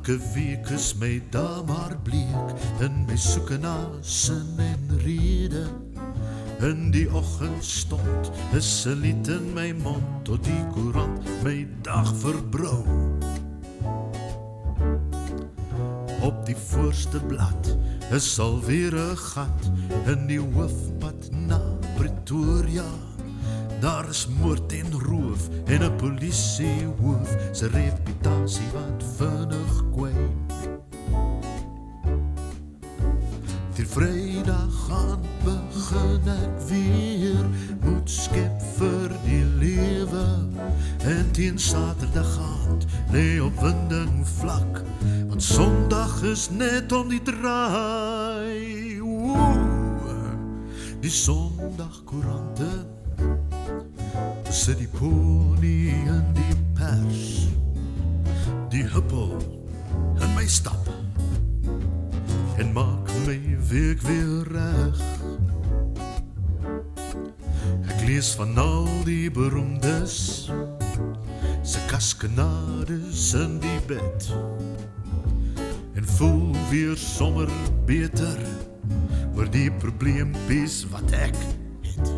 Elke week is my daar maar bleek in my soeke na sin en rede. In die oggendstond is 'n lied in my mond tot die koerant my dag verbrou. Op die voorste blad is alweer 'n gat in die hoofpad na Pretoria. Daar is moord en roof en 'n polisiehoof se reputasie wat vinnig kwyn. Die Vrydag aan begin ek weer moet skep vir die lewe. En teen Saterdag aand lê opwinding vlak, want Sondag is net om die draai. Die Sondagkoerante sit die pony in die pers, die huppel in my stap en maak my week weer reg. Ek lees van al die beroemdes se kaskenades in die bed en voel weer sommer beter oor die probleempies wat ek het.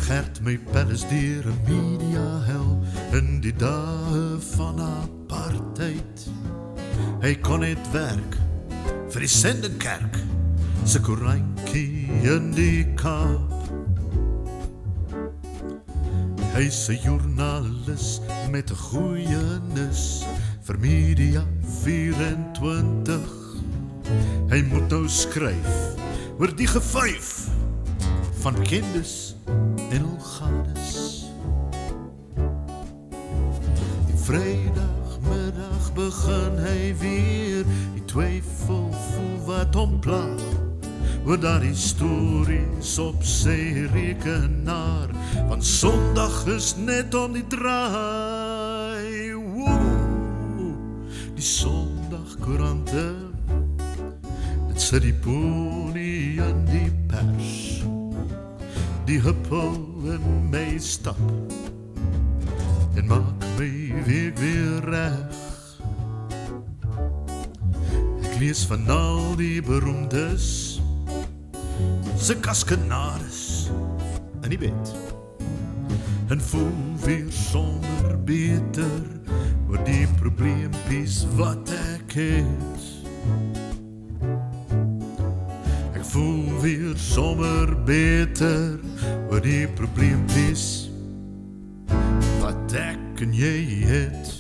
Gert my pel is deur 'n media hel in die dae van apartheid. Hy kon net werk vir die Sendingkerk se koerantjie in die Kaap. Hy's 'n joernalis met 'n goeie nis vir Media 24. Hy moet nou skryf oor die gevyf van bekendes en hulgades. Die Vrydagmiddag begin hy weer die twyfel voel wat hom pla oor daardie stories op sy rekenaar, want Sondag is net om die draai. Die Sondagkoerante, dit sit die pony in die pers, die huppel in my stap en maak my week weer reg. Ek lees van al die beroemdes se kaskenades in die bed en voel weer sommer beter oor die probleempies wat ek het. Ek voel weer sommer beter oor die probleempies wat ek en jy het.